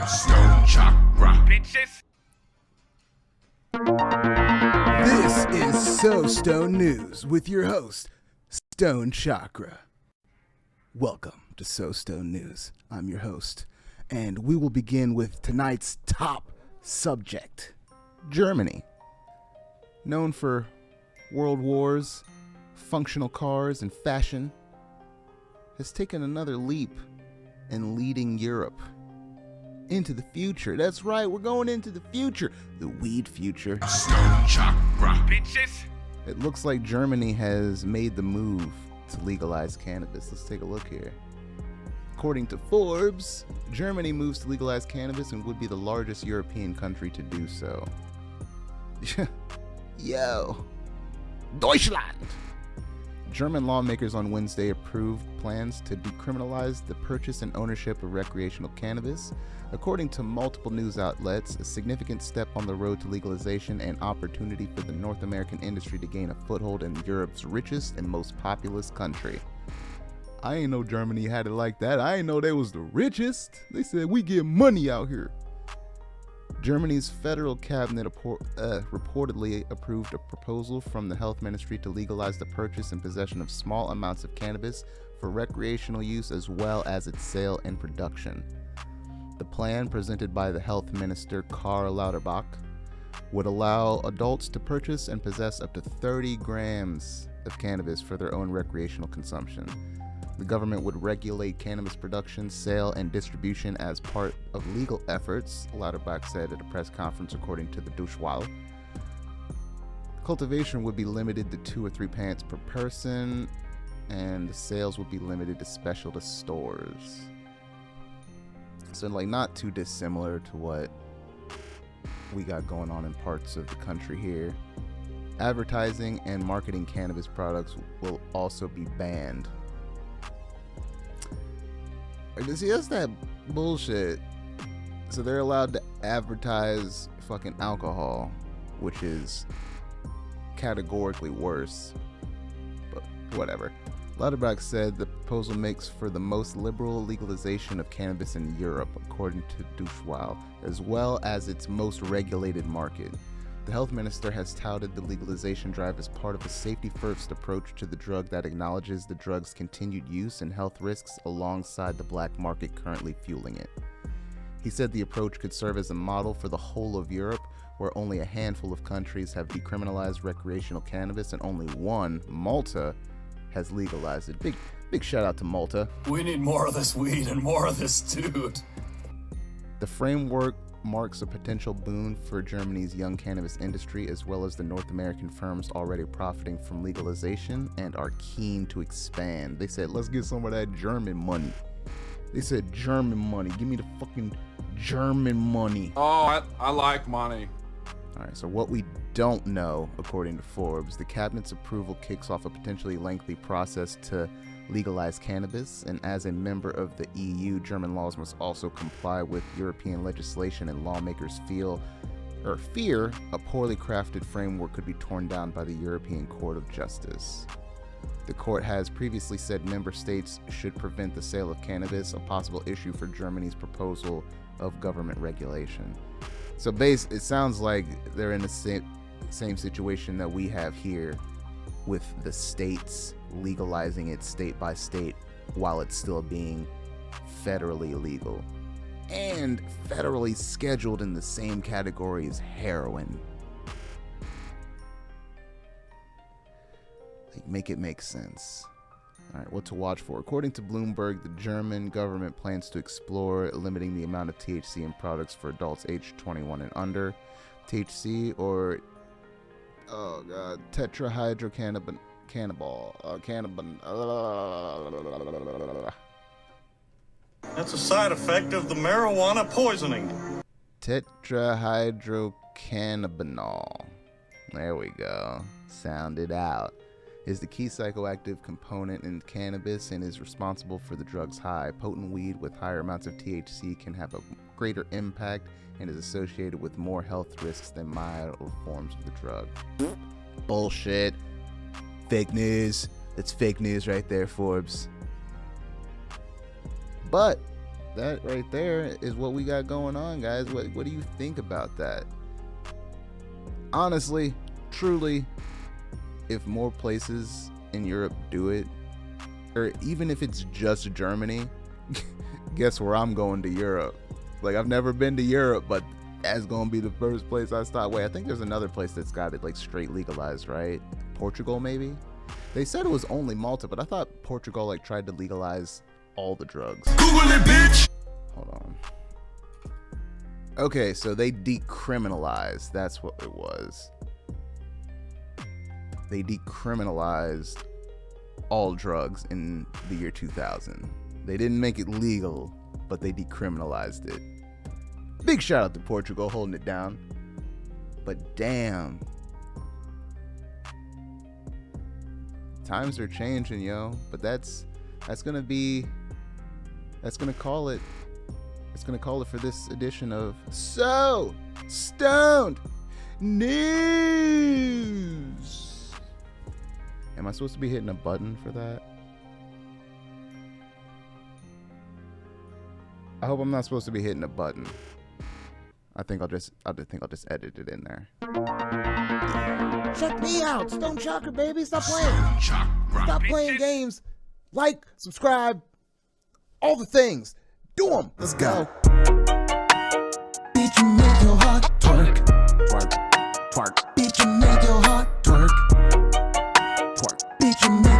Stone Chakra. Bitches. This is So Stone News with your host, Stone Chakra. Welcome to So Stone News. I'm your host, and we will begin with tonight's top subject, Germany. Known for world wars, functional cars, and fashion, has taken another leap in leading Europe into the future. That's right, we're going into the future, the weed future. Stone Chakra. Bitches. It looks like Germany has made the move to legalize cannabis. Let's take a look here. According to Forbes, Germany moves to legalize cannabis and would be the largest European country to do so. Yo, Deutschland! German lawmakers on Wednesday approved plans to decriminalize the purchase and ownership of recreational cannabis. According to multiple news outlets, a significant step on the road to legalization and opportunity for the North American industry to gain a foothold in Europe's richest and most populous country. I ain't know Germany had it like that. I ain't know they was the richest. They said we get money out here. Germany's federal cabinet reportedly approved a proposal from the health ministry to legalize the purchase and possession of small amounts of cannabis for recreational use as well as its sale and production. The plan, presented by the health minister Karl Lauterbach, would allow adults to purchase and possess up to 30 grams of cannabis for their own recreational consumption. The government would regulate cannabis production, sale, and distribution as part of legal efforts, Lauterbach said at a press conference according to the Deutsche Welle. Cultivation would be limited to 2 or 3 plants per person, and the sales would be limited to specialist stores. So, not too dissimilar to what we got going on in parts of the country here. Advertising and marketing cannabis products will also be banned. See, that's that bullshit. So they're allowed to advertise fucking alcohol, which is categorically worse. But whatever. Lauterbach said the proposal makes for the most liberal legalization of cannabis in Europe, according to Deutsche Welle, as well as its most regulated market. The health minister has touted the legalization drive as part of a safety-first approach to the drug that acknowledges the drug's continued use and health risks alongside the black market currently fueling it. He said the approach could serve as a model for the whole of Europe, where only a handful of countries have decriminalized recreational cannabis and only one, Malta, has legalized it. Big shout out to Malta. We need more of this weed and more of this dude. The framework marks a potential boon for Germany's young cannabis industry, as well as the North American firms already profiting from legalization and are keen to expand. They said, let's get some of that German money. They said, German money. Give me the fucking German money. Oh, I like money. All right, so what we don't know, according to Forbes, the cabinet's approval kicks off a potentially lengthy process to legalize cannabis, and as a member of the EU, German laws must also comply with European legislation, and lawmakers fear a poorly crafted framework could be torn down by the European Court of Justice. The court has previously said member states should prevent the sale of cannabis, a possible issue for Germany's proposal of government regulation. So it sounds like they're in the same situation that we have here, with the states legalizing it state by state while it's still being federally legal and federally scheduled in the same category as heroin. Make it make sense. All right, what to watch for? According to Bloomberg, the German government plans to explore limiting the amount of THC in products for adults aged 21 and under. THC, or tetrahydrocannabinol. That's a side effect of the marijuana poisoning. Tetrahydrocannabinol. There we go. Sound it out. Is the key psychoactive component in cannabis and is responsible for the drug's high. Potent weed with higher amounts of THC can have a greater impact and is associated with more health risks than milder forms of the drug. Bullshit. Fake news. That's fake news right there, Forbes. But that right there is what we got going on, guys. What do you think about that? Honestly, truly, if more places in Europe do it, or even if it's just Germany, guess where I'm going to Europe? Like, I've never been to Europe, but that's gonna be the first place I stop. Wait, I think there's another place that's got it like straight legalized, right? Portugal, maybe? They said it was only Malta, but I thought Portugal like tried to legalize all the drugs. Google it, bitch. Hold on. Okay, so they decriminalized. That's what it was. They decriminalized all drugs in the year 2000. They didn't make it legal, but they decriminalized it. Big shout out to Portugal holding it down. But damn. Times are changing, yo. But that's gonna call it for this edition of So Stoned News. Am I supposed to be hitting a button for that? I hope I'm not supposed to be hitting a button. I think I'll just edit it in there. Check me out, Stone Chakra, baby. Stop playing. Chakra. Stop playing games. Like, subscribe, all the things. Do them. Let's go. Bitch, you make your heart twerk. Twerk. Twerk. Bitch, you make your heart twerk. Twerk. Bitch, you make